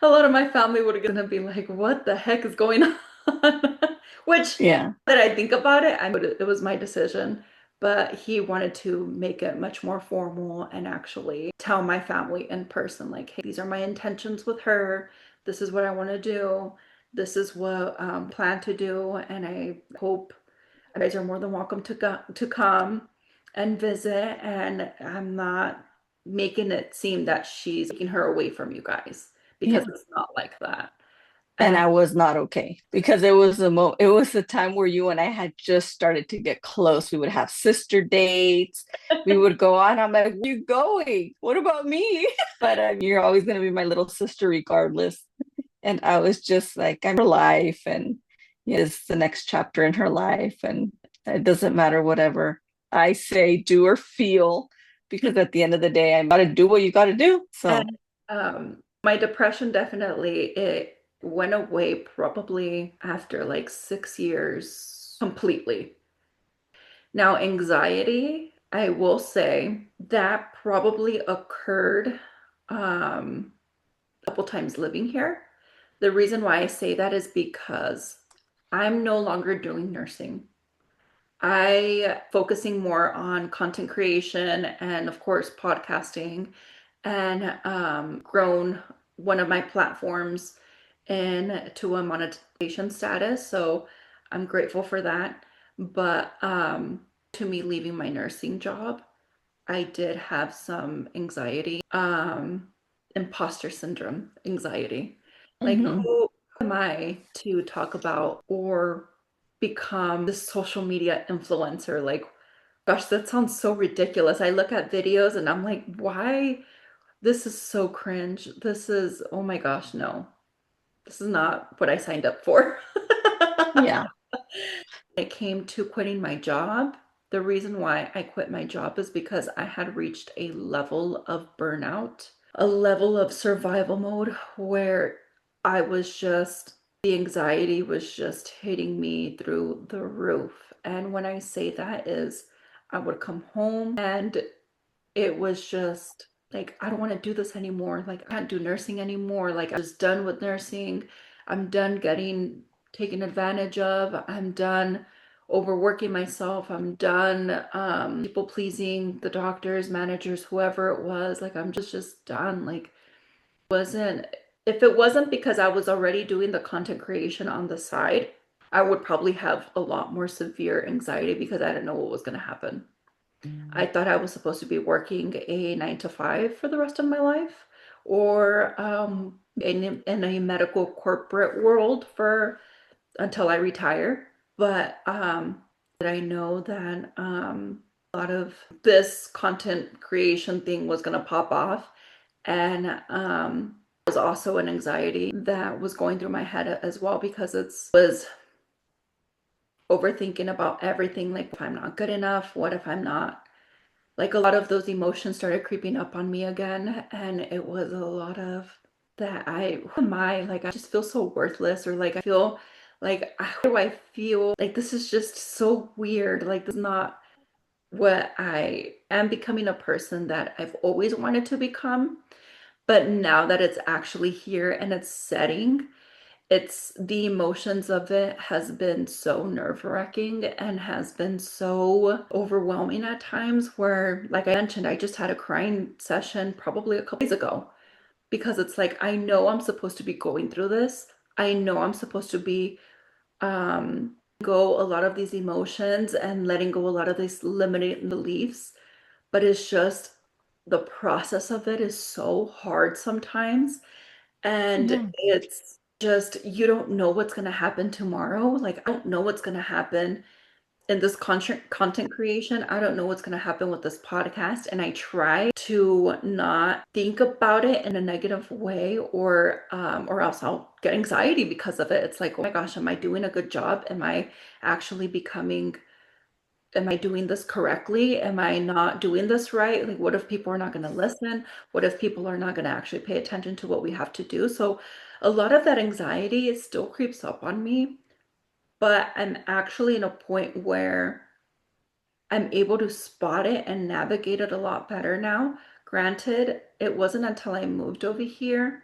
[SPEAKER 1] A lot of my family would have gonna be like, what the heck is going on? Which,
[SPEAKER 2] Yeah.
[SPEAKER 1] that I think about it, it was my decision. But he wanted to make it much more formal and actually tell my family in person, like, hey, these are my intentions with her. This is what I want to do. This is what plan to do, and I hope you guys are more than welcome to come and visit. And I'm not making it seem that she's taking her away from you guys because
[SPEAKER 2] Yeah.
[SPEAKER 1] it's not like that.
[SPEAKER 2] And
[SPEAKER 1] And
[SPEAKER 2] I was not okay because it was the time where you and I had just started to get close. We would have sister dates. We would go on. I'm like, where are you going? What about me? But you're always going to be my little sister regardless. And I was just like, I'm her life, and is the next chapter in her life, and it doesn't matter whatever I say, do, or feel, because at the end of the day, I gotta do what you gotta do. So,
[SPEAKER 1] and my depression definitely it went away probably after like 6 years completely. Now, anxiety, I will say that probably occurred a couple times living here. The reason why I say that is because I'm no longer doing nursing. I focusing more on content creation and of course podcasting, and grown one of my platforms into a monetization status. So I'm grateful for that. But to me leaving my nursing job, I did have some anxiety, imposter syndrome anxiety. Like,
[SPEAKER 2] mhm,
[SPEAKER 1] who am I to talk about or become this social media influencer? Like, gosh, that sounds so ridiculous. I look at videos and I'm like, why? This is so cringe. This is, oh my gosh, no. This is not what I signed up for.
[SPEAKER 2] yeah,
[SPEAKER 1] It came to quitting my job. The reason why I quit my job is because I had reached a level of burnout, a level of survival mode where I was just, the anxiety was just hitting me through the roof. And when I say that is, I would come home and it was just like, I don't want to do this anymore. Like, I can't do nursing anymore. Like, I'm just done with nursing. I'm done getting taken advantage of. I'm done overworking myself. I'm done people pleasing the doctors, managers, whoever it was. Like, I'm just done. Like, wasn't, if it wasn't because I was already doing the content creation on the side, I would probably have a lot more severe anxiety because I didn't know what was going to happen. I thought I was supposed to be working a 9 to 5 for the rest of my life, or in a medical corporate world for until I retire. But I know that a lot of this content creation thing was going to pop off, and was also an anxiety that was going through my head as well because it was overthinking about everything. Like, if I'm not good enough, what if I'm not, like, a lot of those emotions started creeping up on me again, and it was a lot of that. Who am I? Like, I just feel so worthless, or like I feel like, how do I feel? Like, this is just so weird. Like, this is not what I am, becoming a person that I've always wanted to become. But now that it's actually here and it's setting, it's the emotions of it has been so nerve-wracking and has been so overwhelming at times where, like I mentioned, I just had a crying session probably a couple days ago because it's like, I know I'm supposed to be going through this. I know I'm supposed to be go a lot of these emotions and letting go a lot of these limiting beliefs, but it's just the process of it is so hard sometimes, and
[SPEAKER 2] yeah,
[SPEAKER 1] it's just, you don't know what's going to happen tomorrow. Like, I don't know what's going to happen in this content creation. I don't know what's going to happen with this podcast. And I try to not think about it in a negative way, or else I'll get anxiety because of it. It's like, oh my gosh, am I doing a good job? Am I actually becoming, am I doing this correctly? Am I not doing this right? Like, what if people are not going to listen? What if people are not going to actually pay attention to what we have to do? So a lot of that anxiety still creeps up on me, but I'm actually in a point where I'm able to spot it and navigate it a lot better now. Granted, it wasn't until I moved over here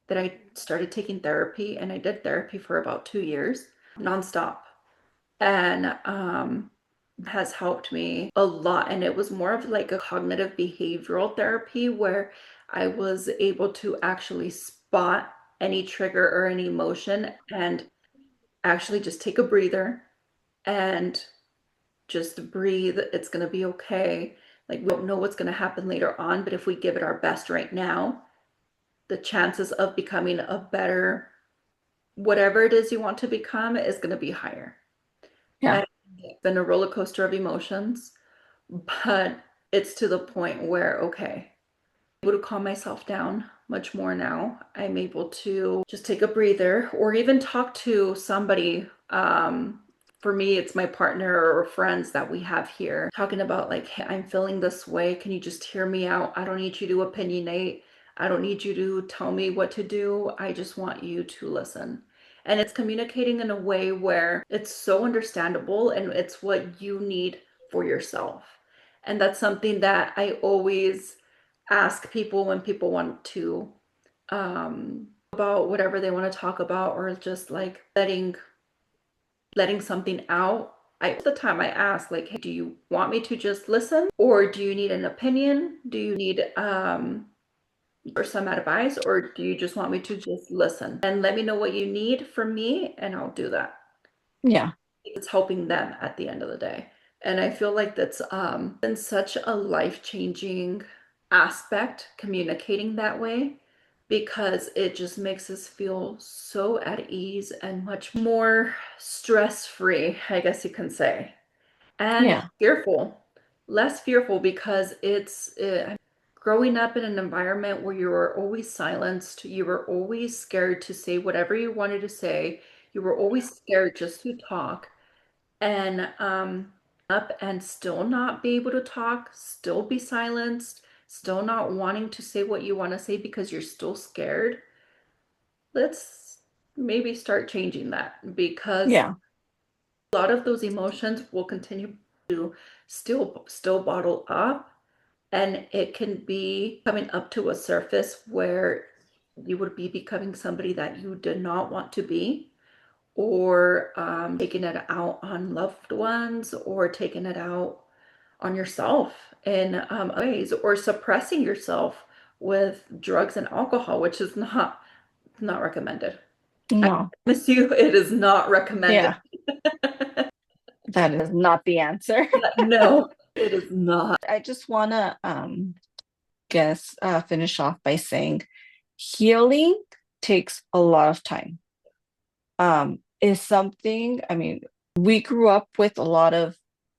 [SPEAKER 1] that I started taking therapy, and I did therapy for about 2 years nonstop. And has helped me a lot. And it was more of like a cognitive behavioral therapy where I was able to actually spot any trigger or any emotion and actually just take a breather and just breathe. It's going to be okay. Like, we don't know what's going to happen later on, but if we give it our best right now, the chances of becoming a better, whatever it is you want to become, is going to be higher.
[SPEAKER 2] Yeah.
[SPEAKER 1] And it's been a roller coaster of emotions, but it's to the point where, okay, I'm able to calm myself down much more now. I'm able to just take a breather or even talk to somebody. For me, it's my partner or friends that we have here talking about, like, hey, I'm feeling this way. Can you just hear me out? I don't need you to opinionate. I don't need you to tell me what to do. I just want you to listen. And it's communicating in a way where it's so understandable and it's what you need for yourself. And that's something that I always ask people when people want to about whatever they want to talk about, or just like letting something out. The time I ask, like, hey, do you want me to just listen, or do you need an opinion? Do you need or some advice, or do you just want me to just listen and let me know what you need from me, and I'll do that.
[SPEAKER 2] Yeah.
[SPEAKER 1] It's helping them at the end of the day. And I feel like that's been such a life-changing aspect, communicating that way, because it just makes us feel so at ease and much more stress-free, I guess you can say, and
[SPEAKER 2] Yeah.
[SPEAKER 1] fearful, less fearful, because it's growing up in an environment where you were always silenced, you were always scared to say whatever you wanted to say, you were always scared just to talk, and up and still not be able to talk, still be silenced, still not wanting to say what you want to say because you're still scared. Let's maybe start changing that, because
[SPEAKER 2] Yeah.
[SPEAKER 1] a lot of those emotions will continue to still bottle up, and it can be coming up to a surface where you would be becoming somebody that you did not want to be, or taking it out on loved ones, or taking it out on yourself in ways, or suppressing yourself with drugs and alcohol, which is not recommended. I
[SPEAKER 2] No.
[SPEAKER 1] promise you, it is not recommended.
[SPEAKER 2] Yeah. That is not the answer.
[SPEAKER 1] No, it is not.
[SPEAKER 2] I just want to finish off by saying healing takes a lot of time. Is something, I mean, we grew up with a lot of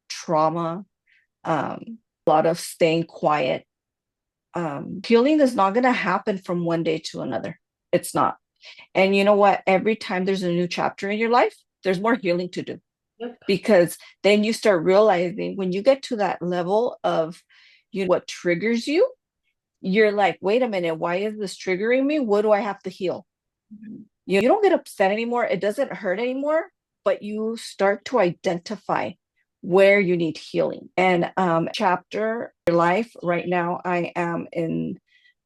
[SPEAKER 2] trauma, a lot of staying quiet. Healing is not going to happen from one day to another. It's not. And you know what? Every time there's a new chapter in your life, there's more healing to do,
[SPEAKER 1] Yep.
[SPEAKER 2] because then you start realizing when you get to that level of what triggers you, you're like, wait a minute, why is this triggering me? What do I have to heal?
[SPEAKER 1] Mhm.
[SPEAKER 2] You don't get upset anymore. It doesn't hurt anymore, but you start to identify where you need healing. And chapter your life right now, I am in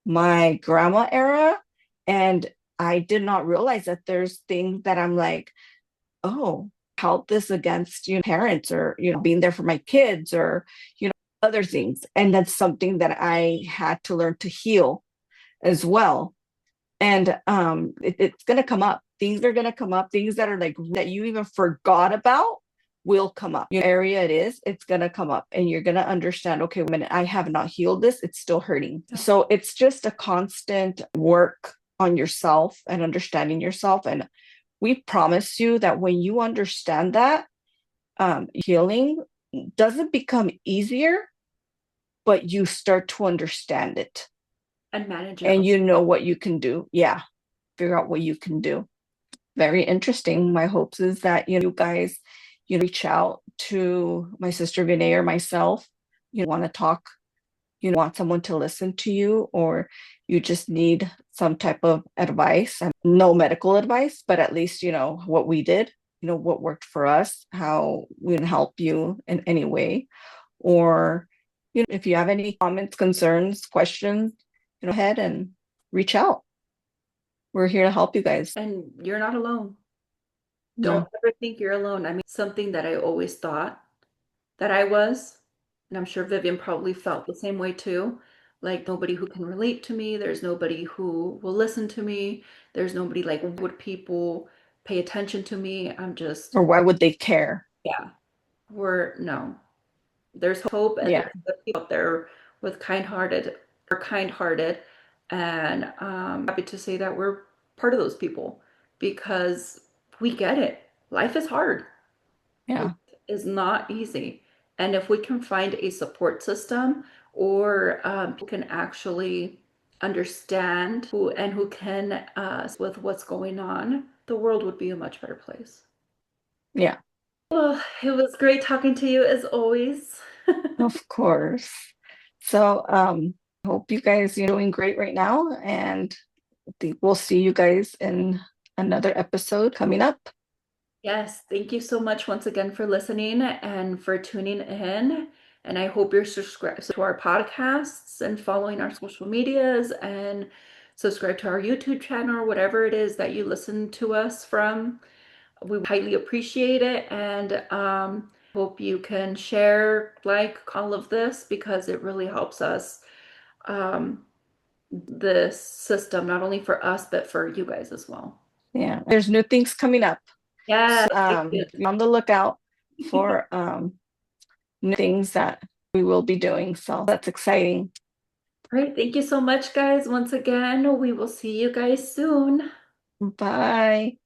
[SPEAKER 2] my grandma era, and I did not realize that there's things that I'm like, oh, held this against parents, or being there for my kids, or other things, and that's something that I had to learn to heal as well. And it's going to come up, things are going to come up, things that are like that you even forgot about will come up. Area it is, it's going to come up, and you're going to understand, okay, when I have not healed this, it's still hurting.
[SPEAKER 1] Yeah.
[SPEAKER 2] So it's just a constant work on yourself and understanding yourself. And we promise you that when you understand that, healing doesn't become easier, but you start to understand it,
[SPEAKER 1] And manage it.
[SPEAKER 2] and you know what you can do. Yeah, figure out what you can do. Very interesting. My hopes is that you guys reach out to my sister Vinay or myself. You want to talk, want someone to listen to you, or you just need some type of advice, and no medical advice, but at least what we did, what worked for us, how we can help you in any way. Or if you have any comments, concerns, questions, ahead and reach out. We're here to help you guys.
[SPEAKER 1] And you're not alone. Don't
[SPEAKER 2] No,
[SPEAKER 1] ever think you're alone. I mean, something that I always thought that I was, and I'm sure Vivian probably felt the same way too. Like nobody who can relate to me, there's nobody who will listen to me, there's nobody like would people pay attention to me. I'm just,
[SPEAKER 2] or why would they care?
[SPEAKER 1] yeah, we're no. There's hope and
[SPEAKER 2] Yeah,
[SPEAKER 1] there's good people out there with kind-hearted, and happy to say that we're part of those people because we get it. Life is hard. Life
[SPEAKER 2] yeah,
[SPEAKER 1] is not easy. And if we can find a support system or people can actually understand who can with what's going on, the world would be a much better place.
[SPEAKER 2] yeah,
[SPEAKER 1] Well, it was great talking to you as always.
[SPEAKER 2] of course. So, hope you guys are doing great right now, and we'll see you guys in another episode coming up.
[SPEAKER 1] Yes, thank you so much once again for listening and for tuning in. And I hope you're subscribed to our podcasts and following our social medias and subscribe to our YouTube channel or whatever it is that you listen to us from. We highly appreciate it and hope you can share, like all of this because it really helps us this system, not only for us, but for you guys as well.
[SPEAKER 2] Yeah, there's new things coming up.
[SPEAKER 1] Yeah,
[SPEAKER 2] Be on the lookout for new things that we will be doing. So that's exciting.
[SPEAKER 1] great. Thank you so much, guys. Once again, we will see you guys soon.
[SPEAKER 2] Bye.